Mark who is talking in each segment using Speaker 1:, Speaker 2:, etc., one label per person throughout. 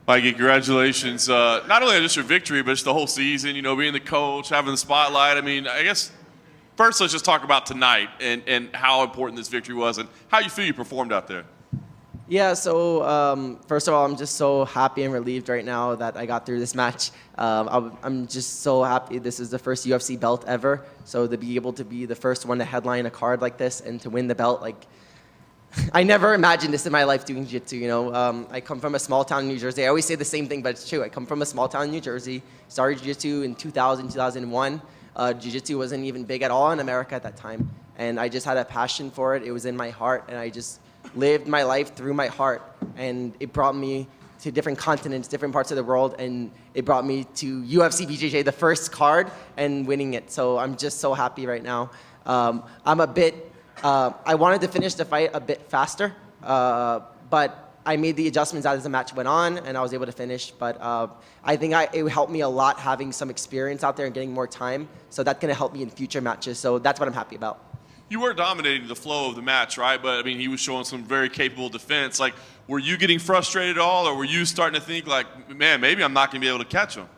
Speaker 1: Mikey, congratulations. Not only on just your victory, but just the whole season, being the coach, having the spotlight. I mean, I guess first let's just talk about tonight and how important this victory was and how you feel you performed out there.
Speaker 2: Yeah, so first of all, I'm just so happy and relieved right now that I got through this match. I'm just so happy. This is the first UFC belt ever. So to be able to be the first one to headline a card like this and to win the belt, like, I never imagined this in my life doing jiu-jitsu, I come from a small town in New Jersey. I always say the same thing, but it's true. I come from a small town in New Jersey, started jiu-jitsu in 2000, 2001. Jiu-jitsu wasn't even big at all in America at that time. And I just had a passion for it. It was in my heart, and I just lived my life through my heart. And it brought me to different continents, different parts of the world, and it brought me to UFC BJJ, the first card, and winning it. So I'm just so happy right now. I wanted to finish the fight a bit faster, but I made the adjustments as the match went on, and I was able to finish. But I think it helped me a lot having some experience out there and getting more time. So that's going to help me in future matches. So that's what I'm happy about.
Speaker 1: You were dominating the flow of the match, right? But, I mean, he was showing some very capable defense. Like, were you getting frustrated at all, or were you starting to think, like, man, maybe I'm not going to be able to catch him?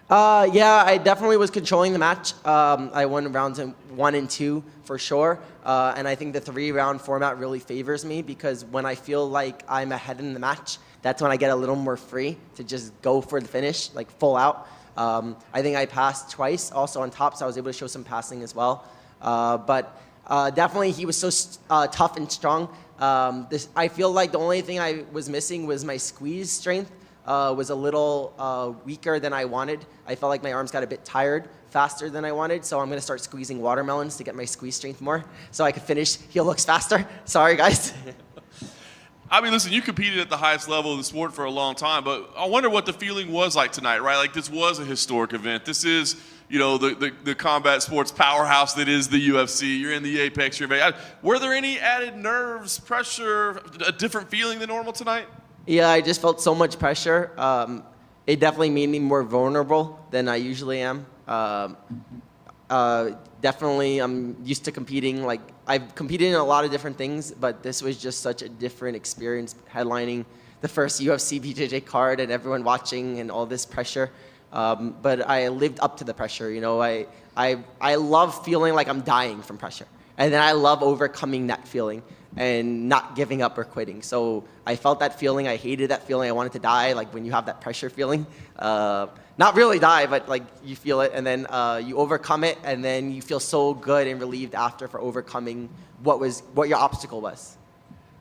Speaker 2: Yeah, I definitely was controlling the match. I won rounds 1 and 2 for sure. And I think the 3-round format really favors me because when I feel like I'm ahead in the match, that's when I get a little more free to just go for the finish, like full out. I think I passed twice also on top, so I was able to show some passing as well. But definitely he was so tough and strong. I feel like the only thing I was missing was my squeeze strength. Was a little weaker than I wanted. I felt like my arms got a bit tired faster than I wanted, so I'm going to start squeezing watermelons to get my squeeze strength more so I could finish heel hooks faster. Sorry, guys.
Speaker 1: I mean, listen, you competed at the highest level of the sport for a long time, but I wonder what the feeling was like tonight, right? Like, this was a historic event. This is, the combat sports powerhouse that is the UFC. You're in the apex. Were there any added nerves, pressure, a different feeling than normal tonight?
Speaker 2: Yeah, I just felt so much pressure. It definitely made me more vulnerable than I usually am. Definitely, I'm used to competing. Like, I've competed in a lot of different things, but this was just such a different experience, headlining the first UFC BJJ card and everyone watching and all this pressure. But I lived up to the pressure. I love feeling like I'm dying from pressure, and then I love overcoming that feeling and not giving up or quitting. So I felt that feeling. I hated that feeling. I wanted to die, like when you have that pressure feeling. Not really die, but like you feel it, and then you overcome it, and then you feel so good and relieved after for overcoming what your obstacle was.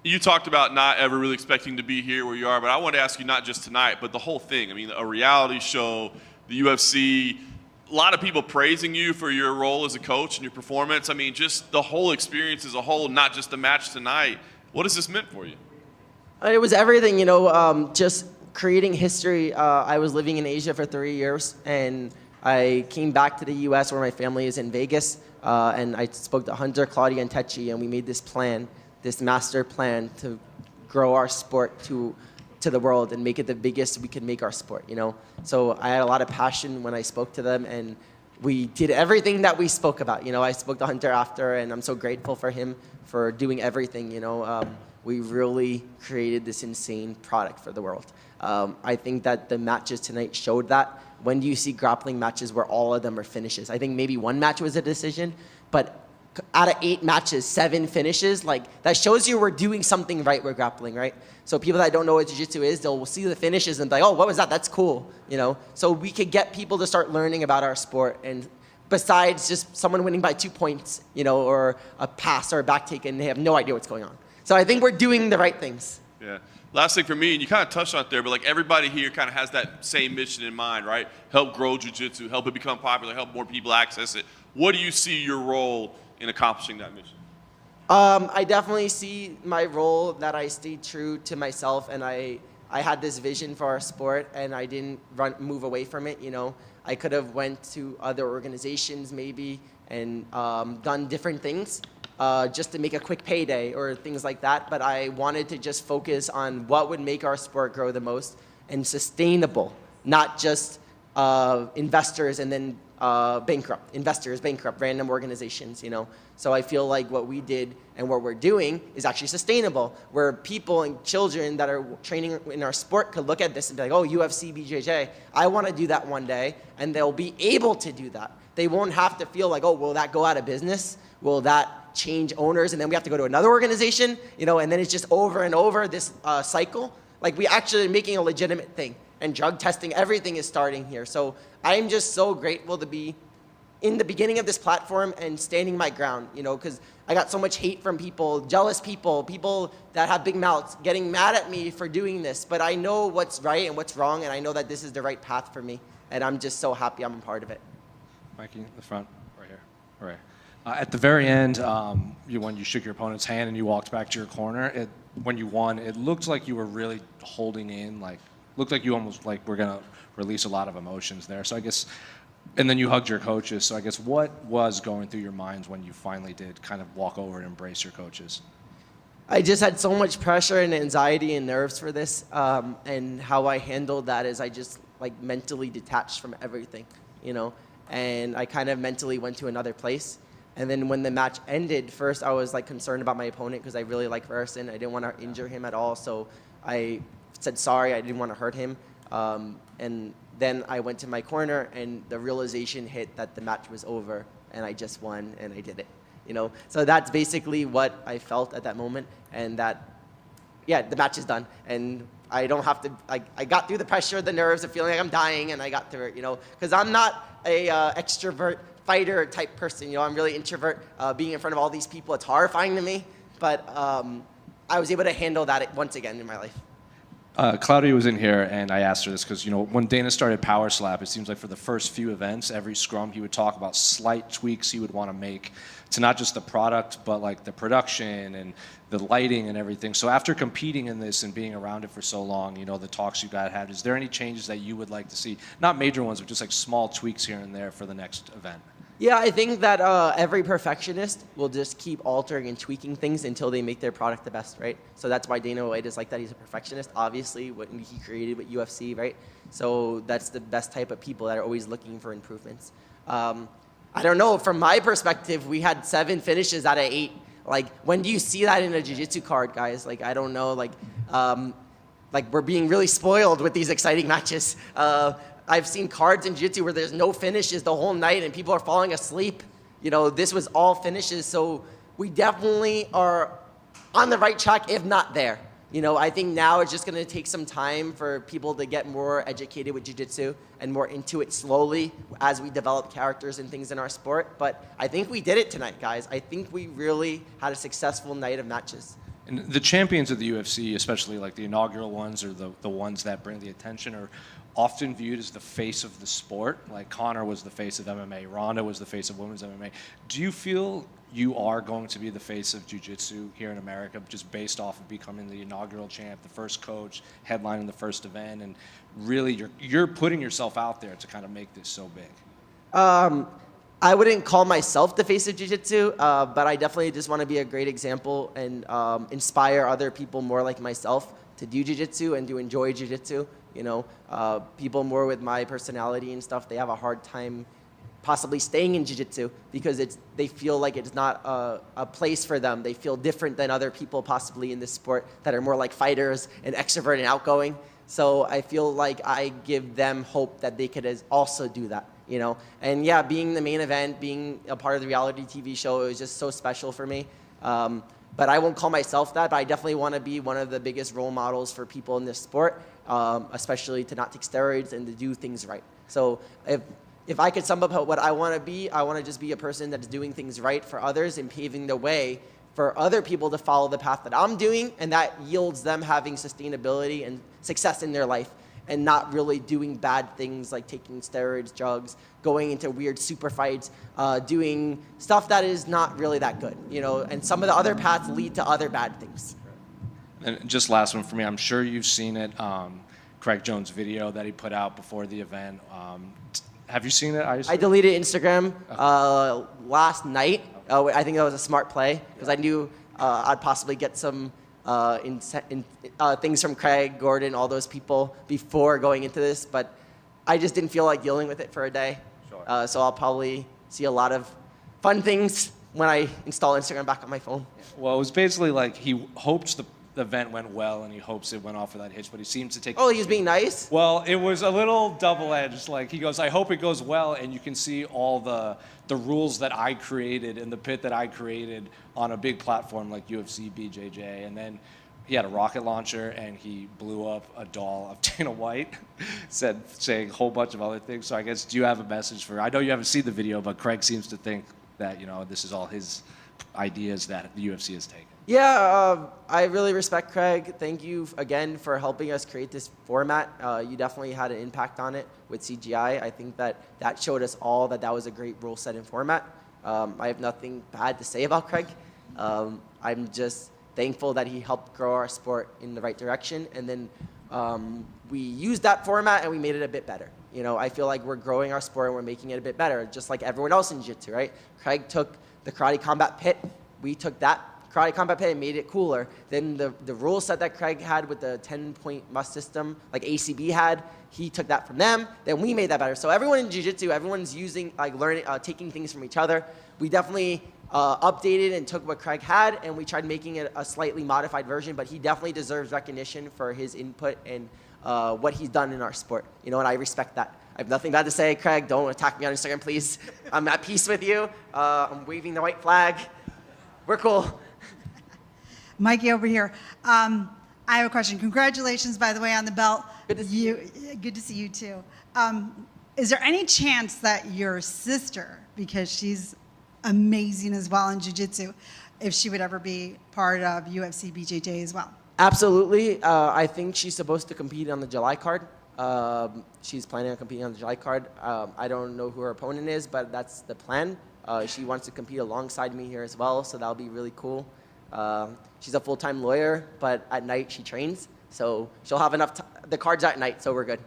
Speaker 1: You talked about not ever really expecting to be here where you are, but I want to ask you not just tonight, but the whole thing. I mean, a reality show, the UFC, a lot of people praising you for your role as a coach and your performance. I mean, just the whole experience as a whole, not just the match tonight. What has this meant for you?
Speaker 2: It was everything, just creating history. I was living in Asia for 3 years, and I came back to the U.S. where my family is in Vegas, and I spoke to Hunter, Claudia, and Techi, and we made this plan, this master plan to grow our sport to the world and make it the biggest we could make our sport, So I had a lot of passion when I spoke to them, and we did everything that we spoke about. I spoke to Hunter after, and I'm so grateful for him for doing everything, We really created this insane product for the world. I think that the matches tonight showed that. When do you see grappling matches where all of them are finishes? I think maybe one match was a decision, but out of 8 matches, 7 finishes, like that shows you we're doing something right with grappling, right? So people that don't know what jiu-jitsu is, they'll see the finishes and be like, oh, what was that? That's cool, So we could get people to start learning about our sport, and besides just someone winning by 2 points, or a pass or a back take, and they have no idea what's going on. So I think we're doing the right things.
Speaker 1: Yeah. Last thing for me, and you kind of touched on it there, but like everybody here kind of has that same mission in mind, right? Help grow jiu-jitsu, help it become popular, help more people access it. What do you see your role in accomplishing that mission?
Speaker 2: I definitely see my role that I stayed true to myself, and I had this vision for our sport, and I didn't move away from it. I could have went to other organizations maybe and done different things just to make a quick payday or things like that. But I wanted to just focus on what would make our sport grow the most and sustainable, not just investors and then bankrupt, investors bankrupt, random organizations, So I feel like what we did and what we're doing is actually sustainable, where people and children that are training in our sport could look at this and be like, oh, UFC BJJ, I want to do that one day, and they'll be able to do that. They won't have to feel like, oh, will that go out of business? Will that change owners, and then we have to go to another organization, and then it's just over and over this cycle. Like, we actually are making a legitimate thing, and drug testing, everything is starting here. So I'm just so grateful to be in the beginning of this platform and standing my ground, because I got so much hate from people, jealous people that have big mouths, getting mad at me for doing this. But I know what's right and what's wrong, and I know that this is the right path for me, and I'm just so happy I'm a part of it.
Speaker 3: Mikey, in the front, right here. All right. At the very end, when you shook your opponent's hand and you walked back to your corner, when you won, it looked like you were really holding in, looked like you almost were going to release a lot of emotions there. So I guess, and then you hugged your coaches. So I guess what was going through your minds when you finally did kind of walk over and embrace your coaches?
Speaker 2: I just had so much pressure and anxiety and nerves for this. And how I handled that is I just mentally detached from everything, and I kind of mentally went to another place. And then when the match ended, first I was concerned about my opponent because I really like Harrison. I didn't want to injure him at all, so I said sorry. I didn't want to hurt him. And then I went to my corner, and the realization hit that the match was over, and I just won, and I did it. So that's basically what I felt at that moment, and that, yeah, the match is done, and I don't have to. I got through the pressure, the nerves, the feeling like I'm dying, and I got through it. Because I'm not a extrovert fighter type person. I'm really introvert. Being in front of all these people, it's horrifying to me. But I was able to handle that once again in my life.
Speaker 3: Claudia was in here, and I asked her this because, when Dana started Power Slap, it seems like for the first few events, every scrum, he would talk about slight tweaks he would want to make to not just the product, but the production and the lighting and everything. So after competing in this and being around it for so long, the talks you guys had, is there any changes that you would like to see? Not major ones, but just small tweaks here and there for the next event.
Speaker 2: Yeah, I think that every perfectionist will just keep altering and tweaking things until they make their product the best, right? So that's why Dana White is like that. He's a perfectionist, obviously, what he created with UFC, right? So that's the best type of people that are always looking for improvements. I don't know, from my perspective, we had 7 finishes out of 8. When do you see that in a jiu-jitsu card, guys? I don't know, we're being really spoiled with these exciting matches. I've seen cards in jiu-jitsu where there's no finishes the whole night and people are falling asleep. This was all finishes, so we definitely are on the right track, if not there. I think now it's just going to take some time for people to get more educated with jiu-jitsu and more into it slowly as we develop characters and things in our sport. But I think we did it tonight, guys. I think we really had a successful night of matches.
Speaker 3: And the champions of the UFC, especially the inaugural ones or the ones that bring the attention, are often viewed as the face of the sport. Conor was the face of MMA, Ronda was the face of women's MMA. Do you feel you are going to be the face of jiu-jitsu here in America, just based off of becoming the inaugural champ, the first coach, headlining the first event, and really you're putting yourself out there to kind of make this so big?
Speaker 2: I wouldn't call myself the face of jiu-jitsu, but I definitely just want to be a great example and inspire other people more like myself to do jiu-jitsu and to enjoy jiu-jitsu. People more with my personality and stuff, they have a hard time possibly staying in jiu-jitsu because they feel like it's not a place for them. They feel different than other people possibly in this sport that are more like fighters and extrovert and outgoing. So I feel like I give them hope that they could also do that, And yeah, being the main event, being a part of the reality TV show, it was just so special for me. But I won't call myself that, but I definitely want to be one of the biggest role models for people in this sport, especially to not take steroids and to do things right. So if I could sum up what I want to just be a person that's doing things right for others and paving the way for other people to follow the path that I'm doing, and that yields them having sustainability and success in their life and not really doing bad things like taking steroids, drugs, going into weird super fights, doing stuff that is not really that good, and some of the other paths lead to other bad things.
Speaker 3: And just last one for me, I'm sure you've seen it, Craig Jones' video that he put out before the event. Have you seen it?
Speaker 2: I deleted Instagram last night. I think that was a smart play because I knew I'd possibly get some things from Craig, Gordon, all those people before going into this, but I just didn't feel like dealing with it for a day.
Speaker 3: Sure.
Speaker 2: So I'll probably see a lot of fun things when I install Instagram back on my phone.
Speaker 3: Well, it was basically like he hopes the event went well and he hopes it went off without hitch, but he seems to take.
Speaker 2: Oh, he was being nice?
Speaker 3: Well, it was a little double-edged. Like he goes, I hope it goes well, and you can see all the rules that I created in the pit that I created on a big platform like UFC BJJ, and then he had a rocket launcher and he blew up a doll of Dana White, saying a whole bunch of other things. So I guess, do you have a message for? I know you haven't seen the video, but Craig seems to think that this is all his ideas that the UFC has taken.
Speaker 2: Yeah, I really respect Craig. Thank you again for helping us create this format. You definitely had an impact on it with CGI. I think that showed us all that was a great rule set and format. I have nothing bad to say about Craig. I'm just thankful that he helped grow our sport in the right direction. And then we used that format and we made it a bit better. I feel like we're growing our sport and we're making it a bit better, just like everyone else in Jiu-Jitsu, right? Craig took the Karate Combat Pit. We took that Karate Combat Pit and made it cooler. Then the rule set that Craig had with the 10-point must system, like ACB had, he took that from them. Then we made that better. So everyone in Jiu-Jitsu, everyone's using, learning, taking things from each other. We definitely updated and took what Craig had, and we tried making it a slightly modified version, but he definitely deserves recognition for his input and what he's done in our sport. And I respect that. I have nothing bad to say. Craig, don't attack me on Instagram, please. I'm at peace with you. I'm waving the white flag. We're cool.
Speaker 4: Mikey over here. I have a question. Congratulations, by the way, on the belt.
Speaker 2: Good to see you.
Speaker 4: Good to see you, too. Is there any chance that your sister, because she's amazing as well in Jiu-Jitsu, if she would ever be part of UFC BJJ as well?
Speaker 2: Absolutely. I think she's supposed to compete on the July card. She's planning on competing on the July card. I don't know who her opponent is, but that's the plan. She wants to compete alongside me here as well, so that'll be really cool. She's a full-time lawyer, but at night she trains, so she'll have enough the card's at night, so we're good.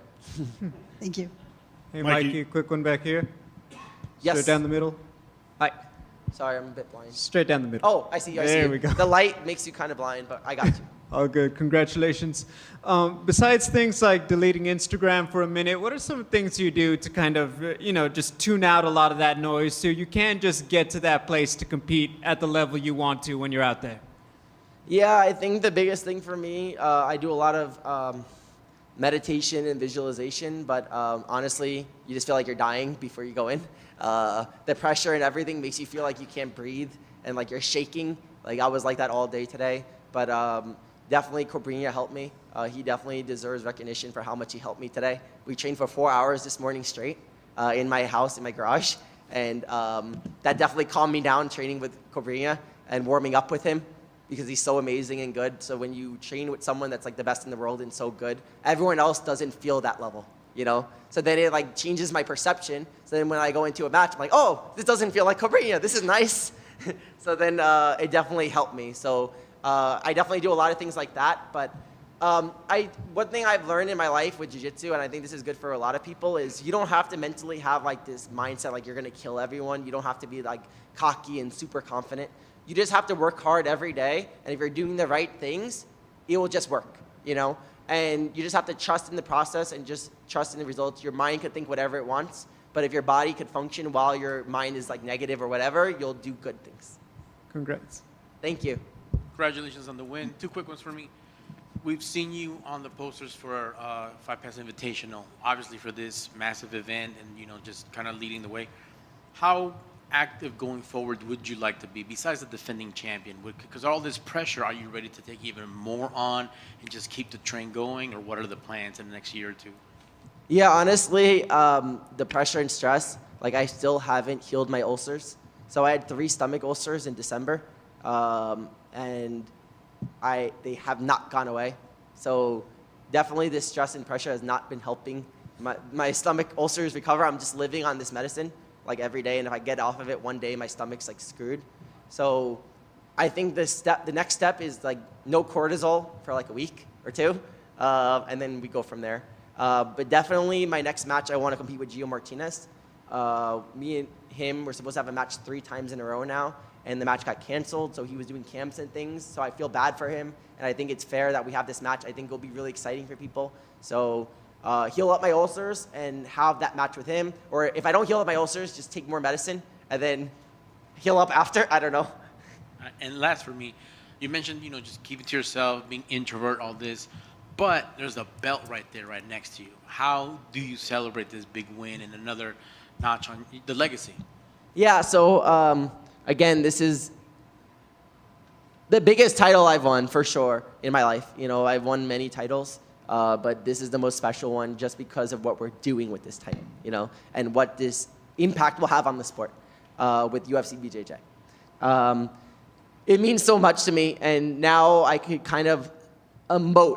Speaker 4: Thank you.
Speaker 5: Hey, Mikey, quick one back here.
Speaker 2: Yes.
Speaker 5: Straight down the middle.
Speaker 2: Hi. Sorry, I'm a bit blind.
Speaker 5: Straight down the middle.
Speaker 2: Oh, I see you. I see
Speaker 5: There
Speaker 2: you.
Speaker 5: we go.
Speaker 2: The light makes you kind of blind, but I got you.
Speaker 5: All good. Congratulations. Besides things like deleting Instagram for a minute, what are some things you do to kind of, just tune out a lot of that noise so you can just get to that place to compete at the level you want to when you're out there?
Speaker 2: Yeah, I think the biggest thing for me, I do a lot of meditation and visualization, but honestly, you just feel like you're dying before you go in. The pressure and everything makes you feel like you can't breathe and like you're shaking. Like I was like that all day today, but definitely Cobrinha helped me. He definitely deserves recognition for how much he helped me today. We trained for 4 hours this morning straight in my house, in my garage, and that definitely calmed me down training with Cobrinha and warming up with him, because he's so amazing and good. So when you train with someone that's like the best in the world and so good, everyone else doesn't feel that level, So then it like changes my perception. So then when I go into a match, I'm like, oh, this doesn't feel like Cobrinha. This is nice. So then it definitely helped me. So I definitely do a lot of things like that. But one thing I've learned in my life with Jiu-Jitsu, and I think this is good for a lot of people, is you don't have to mentally have like this mindset like you're gonna kill everyone. You don't have to be like cocky and super confident. You just have to work hard every day, and if you're doing the right things, it will just work, And you just have to trust in the process and just trust in the results. Your mind could think whatever it wants, but if your body could function while your mind is like negative or whatever, you'll do good things.
Speaker 5: Congrats.
Speaker 2: Thank you.
Speaker 6: Congratulations on the win. 2 quick ones for me. We've seen you on the posters for Fight Pass Invitational, obviously for this massive event and, just kind of leading the way. How active going forward would you like to be besides the defending champion? Because all this pressure, are you ready to take even more on and just keep the train going, or what are the plans in the next year or two?
Speaker 2: Yeah, honestly, the pressure and stress, like I still haven't healed my ulcers. So I had 3 stomach ulcers in December, and they have not gone away. So definitely this stress and pressure has not been helping my stomach ulcers recover. I'm just living on this medicine like every day, and if I get off of it one day, my stomach's like screwed. So I think the next step is like no cortisol for like a week or 2, and then we go from there. But definitely my next match, I want to compete with Gio Martinez. Me and him were supposed to have a match 3 times in a row now, and the match got canceled, so he was doing camps and things. So I feel bad for him, and I think it's fair that we have this match. I think it'll be really exciting for people. So heal up my ulcers and have that match with him. Or if I don't heal up my ulcers, just take more medicine and then heal up after. I don't know.
Speaker 6: And last for me, you mentioned, just keep it to yourself, being introvert, all this, but there's a belt right there, right next to you. How do you celebrate this big win and another notch on the legacy?
Speaker 2: Yeah, so again, this is the biggest title I've won for sure in my life. I've won many titles, but this is the most special one just because of what we're doing with this title, and what this impact will have on the sport with UFC BJJ. It means so much to me, and now I could kind of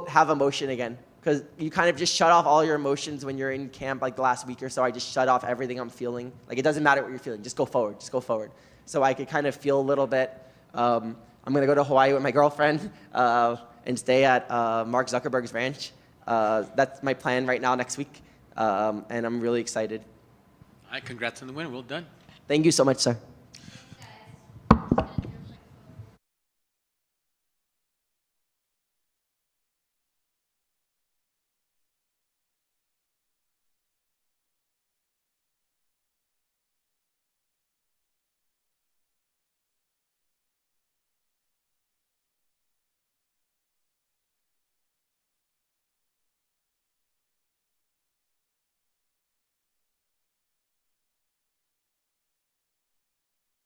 Speaker 2: have emotion again, because you kind of just shut off all your emotions when you're in camp, like the last week or so. I just shut off everything I'm feeling. Like, it doesn't matter what you're feeling, just go forward, So I could kind of feel a little bit. I'm gonna go to Hawaii with my girlfriend and stay at Mark Zuckerberg's ranch. That's my plan right now next week, and I'm really excited.
Speaker 6: All right, congrats on the win. Well done.
Speaker 2: Thank you so much, sir.